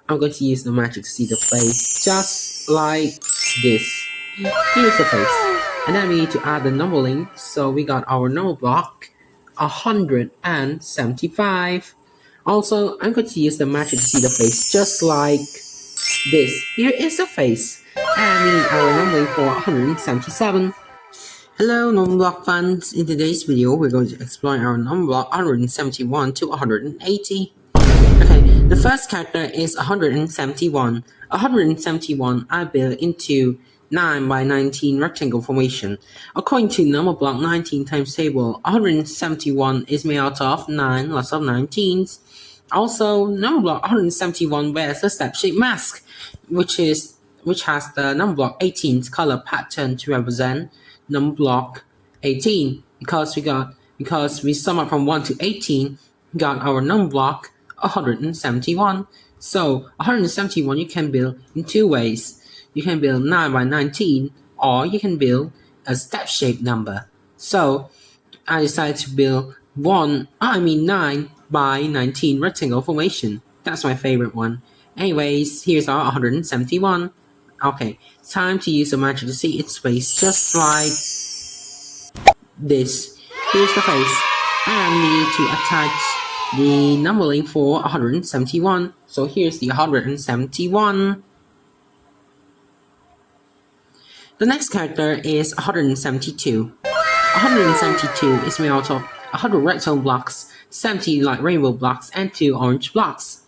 I'm going to use the magic to see the face, just like this. Here's the face. And then we need to add the number link. So we got our number block 175. Also, I'm going to use the magic to see the face, just like this. Here is the face. And we need our number link for 177. Hello Numberblock fans, in today's video we're going to explore our number block 171 to 180. Okay, the first character is 171. 171 I built into 9 by 19 rectangle formation. According to Numberblock 19 times table, 171 is made out of 9 lots of 19s. Also, Numberblock 171 wears a step-shaped mask, which has the Numberblock 18's color pattern to represent Numberblock 18. Because we sum up from 1 to 18, we got our Numberblock 171. So 171 you can build in two ways. You can build 9 by 19, or you can build a step-shaped number. So I decided to build 9 by 19 rectangle formation. That's my favorite one. Anyways, here's our 171. Okay, it's time to use the magic to see its face, just like this. Here's the face, and we need to attach the number link for 171. So here's the 171. The next character is 172. 172 is made out of 100 redstone blocks, 70 light rainbow blocks, and 2 orange blocks.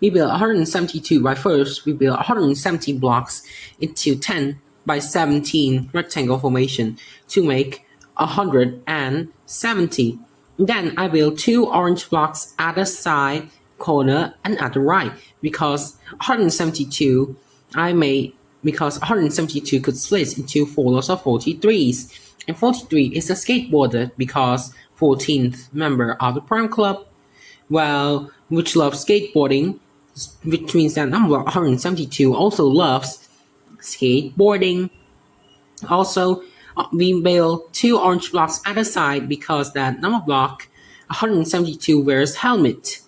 We build 172 by first we build 170 blocks into 10 by 17 rectangle formation to make 170. Then I build 2 orange blocks at the side corner and at the right because 172 could split into 4 lots of 43s, and 43 is a skateboarder because 14th member of the Prime Club, which loves skateboarding, which means that number 172 also loves skateboarding. Also, we build 2 orange blocks at the side because that number block 172 wears helmet.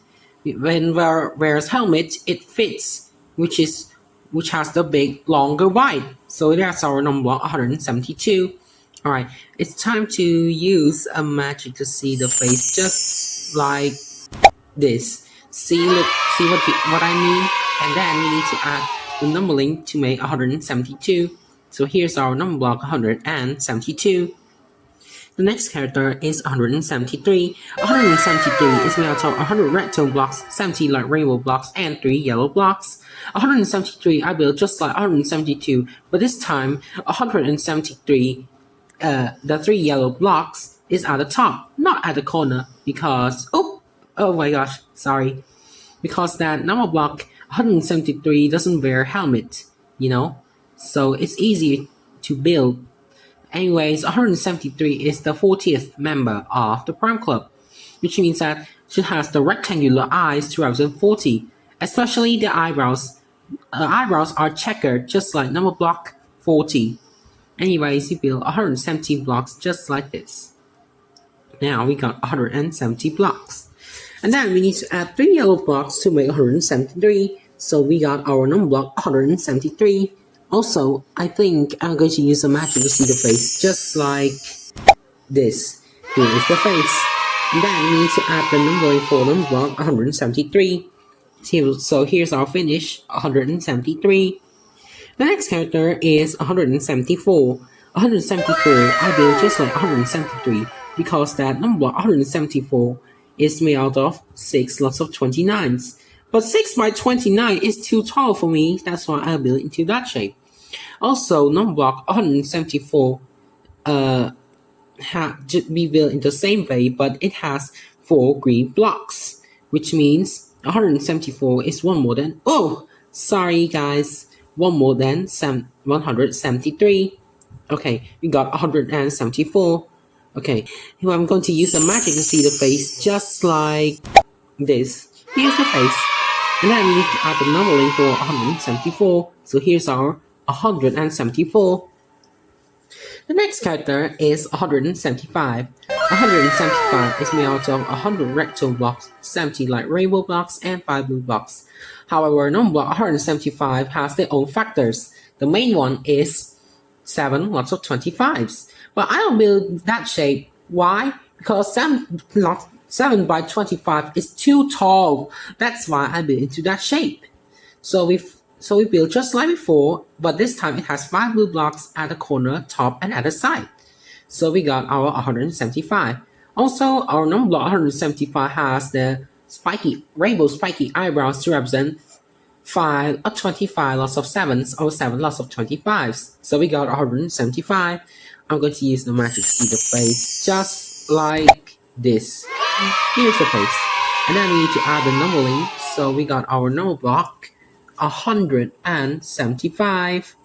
When wears helmet, it fits, which has the big longer wide. So that's our number block 172. Alright, it's time to use a magic to see the face, just like this. See what I mean? And then we need to add the number link to make 172. So here's our number block 172. The next character is 173. 173 is made out of 100 redstone blocks, 70 light rainbow blocks, and 3 yellow blocks. 173 I built just like 172, but this time 173, the 3 yellow blocks is at the top, not at the corner, because oh my gosh, sorry. Because that number block 173 doesn't wear helmet, so it's easy to build. Anyways, 173 is the 40th member of the Prime Club, which means that she has the rectangular eyes to represent 40, especially the eyebrows. Eyebrows are checkered just like number block 40. Anyways, you build 170 blocks just like this. Now we got 170 blocks. And then we need to add 3 yellow blocks to make 173. So we got our number block 173. Also, I think I'm going to use the magic to see the face, just like this. Here is the face. And then we need to add the number link for number block 173. So here's our finish, 173. The next character is 174. 174 I built just like 173 because that number block 174 is made out of 6 lots of 29s. But 6 by 29 is too tall for me, that's why I built it into that shape. Also, number block 174 be built in the same way, but it has 4 green blocks, which means 174 is one more than, sorry guys, one more than 173. Okay, we got 174. Okay, now I'm going to use the magic to see the face, just like this. Here's the face. And then we need to add the number link for 174. So here's our 174. The next character is 175. 175 is made out of 100 rectangle blocks, 70 light rainbow blocks, and 5 blue blocks. However, number block 175 has their own factors. The main one is 7 lots of 25s. But I don't build that shape. Why? Because 7 by 25 is too tall. That's why I build into that shape. So we build just like before, but this time it has 5 blue blocks at the corner, top, and at the side. So we got our 175. Also, our number block 175 has the rainbow spiky eyebrows to represent 5 or 25 lots of 7s or 7 lots of 25s. So we got 175. I'm going to use the magic to see the face just like this. Here's the face. And then we need to add the numbering. So we got our number block 175.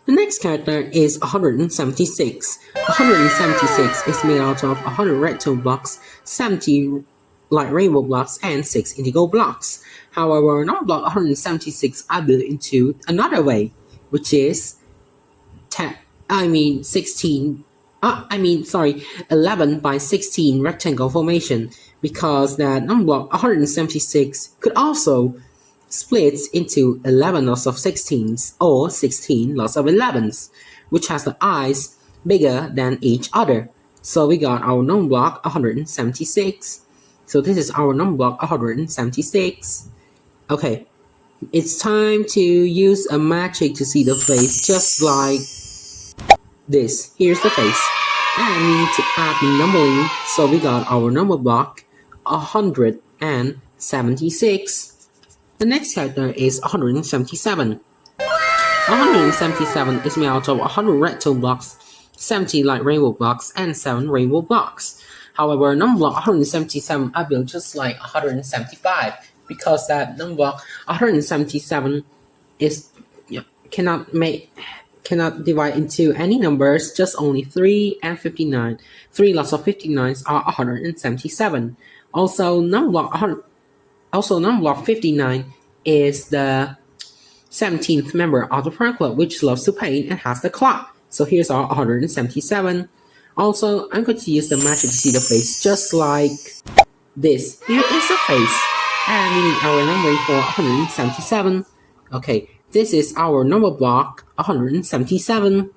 The next character is 176. 176 is made out of 100 rectangle blocks, 70 light rainbow blocks, and 6 indigo blocks. However, number block 176 I built into another way, which is 11 by 16 rectangle formation, because that number block 176 could also splits into 11 lots of 16s or 16 lots of 11s, which has the eyes bigger than each other. So we got our number block 176. So this is our number block 176. Okay, it's time to use a magic to see the face just like this. Here's the face. And we need to add the numbering. So we got our number block 176. The next character is 177. 177 is made out of 100 rectangle blocks, 70 light rainbow blocks, and 7 rainbow blocks. However, number block 177 I built just like 175, because that number block 177 is cannot divide into any numbers, just only 3 and 59. 3 lots of 59s are 177. Also, number block 59 is the 17th member of the Prime Club, which loves to paint and has the clock. So here's our 177. Also, I'm going to use the magic to see the face just like this. Here is the face. And we need our numbering for 177. Okay, this is our number block 177.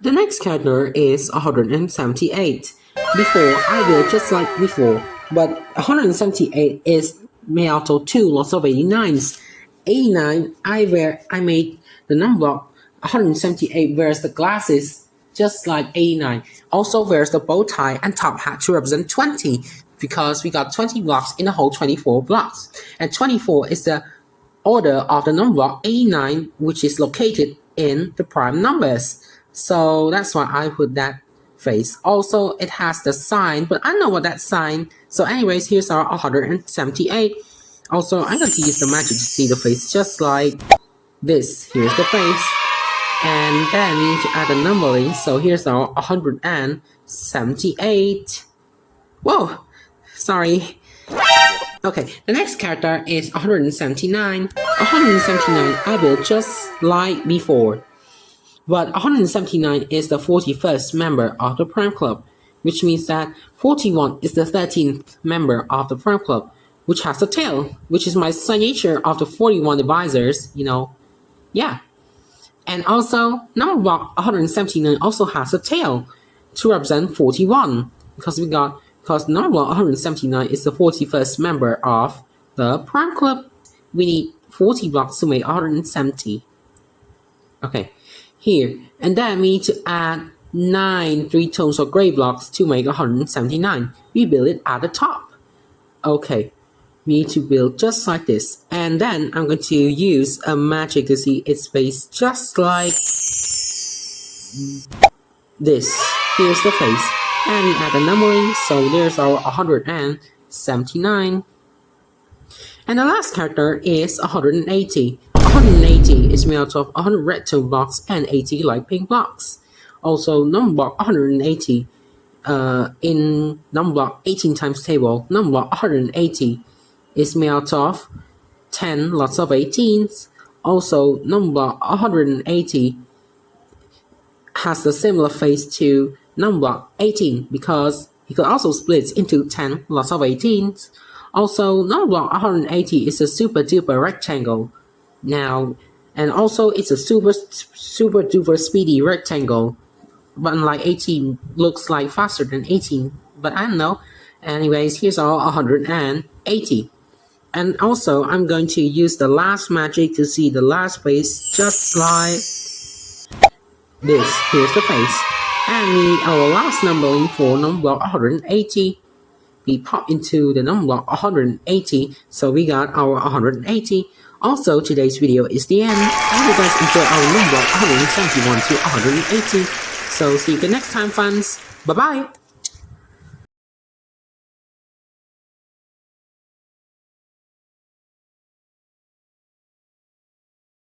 The next character is 178. Before, I built just like before, but 178 is made out of 2 lots of 89s. 89, I made the number block 178 wears the glasses just like 89. Also wears the bow tie and top hat to represent 20, because we got 20 blocks in the whole 24 blocks. And 24 is the order of the number block 89, which is located in the prime numbers. So that's why I put that face. Also, it has the sign, but I know what that sign. So anyways, here's our 178. Also, I'm going to use the magic to see the face just like this. Here's the face. And then we need to add the numbering. So here's our 178. Whoa, sorry. Okay, the next character is 179. 179 I built just like before. But 179 is the 41st member of the Prime Club, which means that 41 is the 13th member of the Prime Club, which has a tail, which is my signature of the 41 advisors, yeah. And also, number block 179 also has a tail to represent 41, because number block 179 is the 41st member of the Prime Club. We need 40 blocks to make 170. Okay, here. And then we need to add 9 3-tones of gray blocks to make 179. We build it at the top. Okay, we need to build just like this. And then I'm going to use a magic to see its face just like this. Here's the face. And we add the numbering, so there's our 179. And the last character is 180. 180 is made out of 100 rectangle blocks and 80 light pink blocks. Also, number block 180 in number block 18 times table, number block 180 is made out of 10 lots of 18s. Also, number block 180 has a similar face to number 18 because it could also split into 10 lots of 18s. Also, number 180 is a super duper rectangle. Now, and also it's a super duper speedy rectangle. But unlike 18, looks like faster than 18. But I don't know. Anyways, here's our 180. And also, I'm going to use the last magic to see the last face, just like this. Here's the face. And our last numbering for number 180. We pop into the number 180, so we got our 180. Also, today's video is the end. I hope you guys enjoyed our number 171 to 180. So see you next time, fans. Bye bye.